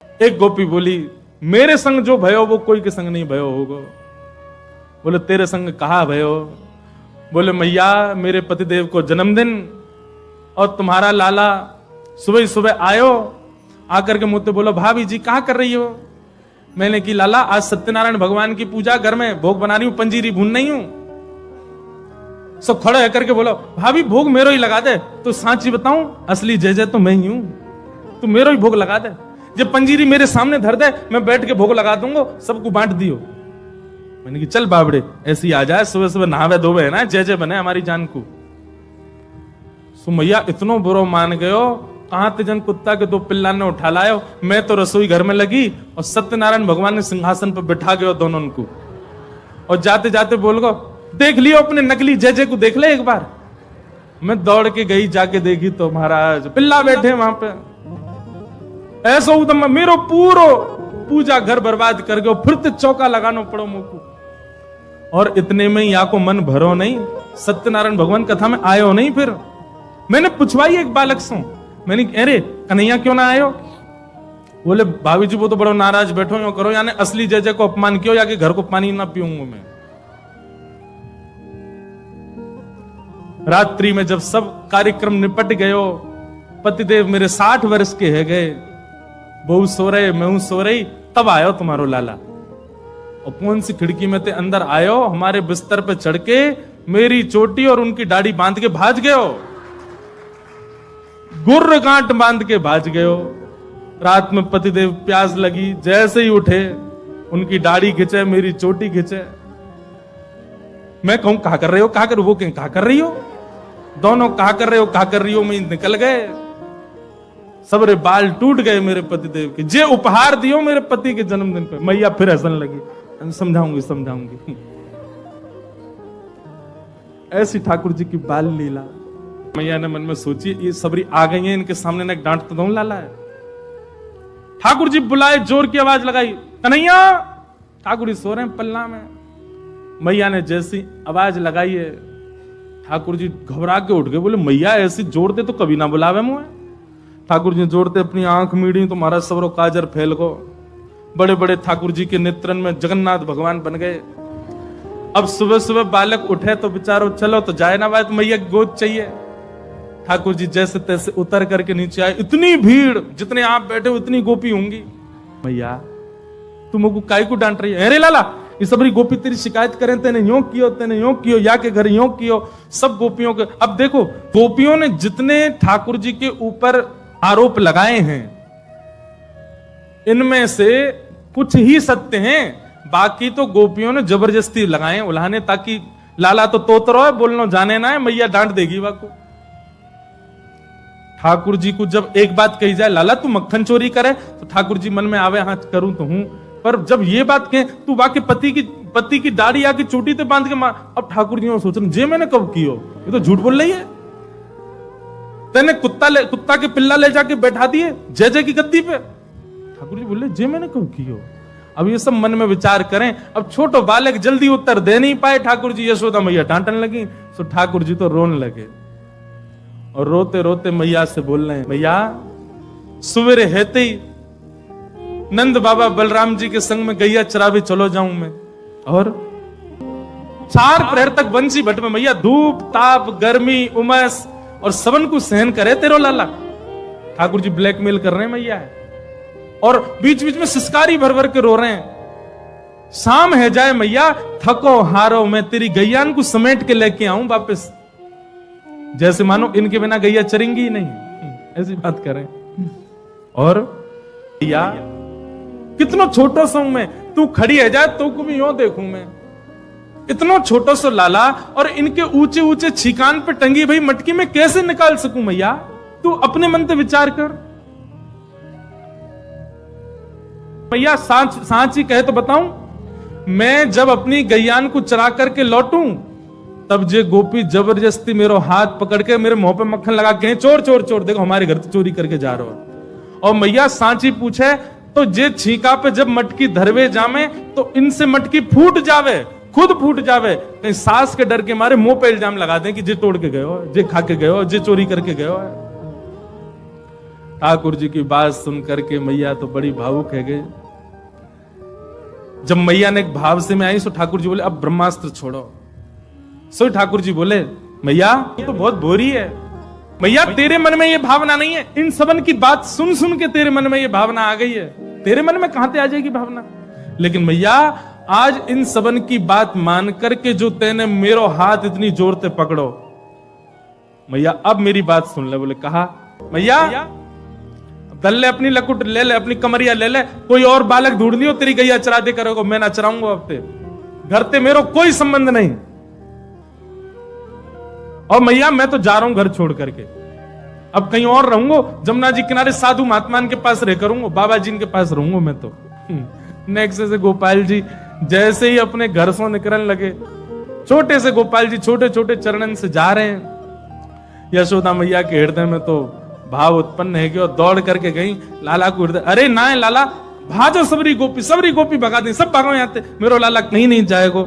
एक गोपी बोली, मेरे संग जो भयो वो कोई के संग नहीं भयो होगा। बोले तेरे संग कहा भयो? बोले मैया मेरे पतिदेव को जन्मदिन और तुम्हारा लाला सुबह सुबह आयो, आकर के मुझसे बोलो भाभी जी कहाँ कर रही हो? मैंने की लाला आज सत्यनारायण भगवान की पूजा, घर में भोग बना रही हूं, पंजीरी भून नहीं हूं। सब खड़े होकर के बोलो भाभी भोग मेरो ही लगा दे। तो सांची बताऊं असली जय जय तो मैं ही हूं, तू मेरो ही भोग लगा दे। जब पंजीरी मेरे सामने धर दे मैं बैठ के भोग लगा दूंगा, सबको बांट दियो। मैंने की चल बाबड़े ऐसी आ जाए, सुबह सुबह नहावे धोवे है ना, जय जय बने हमारी जान को। सुमैया इतनो बुरो मान गयो, कहां तेजन कुत्ता के दो पिल्ला ने उठा लायो। मैं तो रसोई घर में लगी और सत्यनारायण भगवान ने सिंहासन पर बिठा गयो दोनों को, और जाते जाते बोल गो देख लियो अपने नकली जय जय को, देख ले एक बार। मैं दौड़ के गई, जाके देखी तो महाराज पिल्ला बैठे वहां पे। ऐसा उदम मेरो पूरो पूजा घर बर्बाद कर गयो, फिर तो चौका लगाना पड़ो मुझको। और इतने में या को मन भरो नहीं, सत्यनारायण भगवान कथा में आयो नहीं। फिर मैंने पूछवाई एक बालक से, मैंने अरे कन्हैया क्यों ना आयो? बोले भाभी जी वो तो बड़ो नाराज बैठो यो करो, यानी असली जय जय को अपमान क्यों, या कि घर को पानी ना पीऊंगा मैं। रात्रि में जब सब कार्यक्रम निपट गयो, पतिदेव मेरे 60 वर्ष के है गए, बहू सो रहे मैं सो रही, तब आयो तुम्हारो लाला। और कौन सी खिड़की में ते अंदर आयो, हमारे बिस्तर पे चढ़ के मेरी चोटी और उनकी दाढ़ी बांध के भाज गयो, गुर्र गांठ बांध के भाज गयो। रात में पतिदेव प्यास लगी, जैसे ही उठे उनकी दाढ़ी खिंचे, मेरी चोटी खिंचे। मैं कहूं कहा कर रहे हो, कहा कर, वो कहें कहा कर रही हो, दोनों कहा कर रहे हो, कहा कर रही हो में निकल गए। सबरे बाल टूट गए मेरे पतिदेव के, जे उपहार दियो मेरे पति के जन्मदिन पे। मैया फिर हंसने लगी, समझाऊंगी समझाऊंगी। ऐसी ठाकुर जी की बाल लीला। मैया ने मन में सोची ये सबरी आ गई है, इनके सामने ना डांट तो दो लाला है। ठाकुर जी बुलाए, जोर की आवाज लगाई, कन्हैया। ठाकुर जी सो रहे हैं पल्ला में। मैया ने जैसी आवाज लगाई है, ठाकुर जी घबरा के उठ गए। बोले मैया ऐसी जोड़ते तो कभी ना बुलावे मुझे। ठाकुर जी जोड़ते अपनी आंख मीड़ी तो महाराज सबरो काजर फैल गो। बड़े बड़े ठाकुर जी के नेत्रन में जगन्नाथ भगवान बन गए। अब सुबह सुबह बालक उठे तो बेचारो चलो तो जाए ना, बात मैया गोद चाहिए। ठाकुर जी जैसे तैसे उतर करके नीचे आए। इतनी भीड़, जितने आप बैठे उतनी गोपी होंगी। मैया तुम मुझको काय को डांट रही है? अरे लाला ये सबरी गोपी तेरी शिकायत करें, तेने यूं कियो, या के घर यूं कियो। सब गोपियों के, अब देखो गोपियों ने जितने ठाकुर जी के ऊपर आरोप लगाए हैं, इनमें से कुछ ही सत्य हैं, बाकी तो गोपियों ने जबरदस्ती लगाए उल्हाने, ताकि लाला तो तोतरो है, बोलना जाने ना है, मैया डांट देगी वाको। ठाकुर जी को जब एक बात कही जाए, लाला तू मक्खन चोरी करे, तो ठाकुर जी मन में आवे हाँ करूं तो हूं, पर जब ये बात कहे तू वाके पति की दाढ़ी आके चोटी ते बांध के मार, अब ठाकुर जी सोच रहे जे मैंने कब कियो, ये तो झूठ बोल रही है। तेने कुत्ता के पिल्ला ले जाके बैठा दिए जय जय की गद्दी पे। ठाकुर जी बोले जे मैंने कब कियो। अब ये सब मन में विचार करें। अब छोटो बालक जल्दी उत्तर दे नहीं पाए, ठाकुर जी यशोदा मैया डांटने लगी, तो ठाकुर जी तो रोने लगे। और रोते रोते मैया से बोल रहे हैं, मैया सुवेरे हेते ही नंद बाबा बलराम जी के संग में गैया चरावे चलो जाऊं मैं। और 4 प्रहर तक बंसी भट्ट में मैया धूप ताप गर्मी उमस और सबन को सहन करे तेरो लाला। ठाकुर जी ब्लैकमेल कर रहे हैं मैया है, और बीच बीच में सिसकारी भर भर के रो रहे हैं। शाम है जाए मैया, थको हारो मैं तेरी गैयान को समेट के लेके आऊं वापस, जैसे मानो इनके बिना गैया चरेंगी ही नहीं, ऐसी बात करें। और या कितना छोटो सो मैं, तू खड़ी है जाए तो को भी यूं देखूं मैं, इतना छोटो सो लाला, और इनके ऊंचे ऊंचे छिकान पे टंगी भाई मटकी में कैसे निकाल सकूं मैया? तू अपने मन से विचार कर मैया। सांची कहे तो बताऊं, मैं जब अपनी गैयान को चरा करके लौटूं, तब जे गोपी जबरदस्ती मेरो हाथ पकड़ के मेरे मुंह पे मक्खन लगा के चोर चोर चोर, देखो हमारे घर से चोरी करके जा रहा हो। और मैया सांची पूछे तो जे छीका पे जब मटकी धरवे जामे तो इनसे मटकी फूट जावे, खुद फूट जावे, कहीं सास के डर के मारे मुंह पे इल्जाम लगा दें कि जे तोड़ के गए हो, जे खा के गए हो, जे चोरी करके गए हो। ठाकुर जी की बात सुन करके मैया तो बड़ी भावुक है गए। जब मैया ने एक भाव से में आई सो ठाकुर जी बोले अब ब्रह्मास्त्र छोड़ो। सो ठाकुर जी बोले मैया ये तो बहुत बोरी है, मैया तेरे मन में ये भावना नहीं है, इन सबन की बात सुन सुन के तेरे मन में ये भावना आ गई है, तेरे मन में कहां से आ जाएगी भावना। लेकिन मैया आज इन सबन की बात मान करके जो तेने मेरो हाथ इतनी जोर से पकड़ो, मैया अब मेरी बात सुन ले। बोले कहा मैया दल ले अपनी लकुट ले ले, अपनी कमरिया ले ले, कोई और बालक ढूंढ लियो, तेरी गैया चरा दे करोगे, मैं ना चराऊंगा अब ते घर ते मेरो कोई संबंध नहीं। और मैया मैं तो जा रहा हूं घर छोड़ करके, अब कहीं और रहूंगा, जमुना जी किनारे साधु महात्मान के पास रह करूंगा, बाबा जी के पास रहूंगा मैं तो। नेक्स्ट से गोपाल जी जैसे ही अपने घर से निकलने लगे, छोटे से गोपाल जी छोटे छोटे चरणन से जा रहे हैं। यशोदा मैया के हृदय में तो भाव उत्पन्न है कि और दौड़ करके गई लाला को हृदय, अरे ना लाला भाजो सबरी गोपी भगा दी, सब भागो यहाँ मेरे लाला कहीं नहीं जाएगो।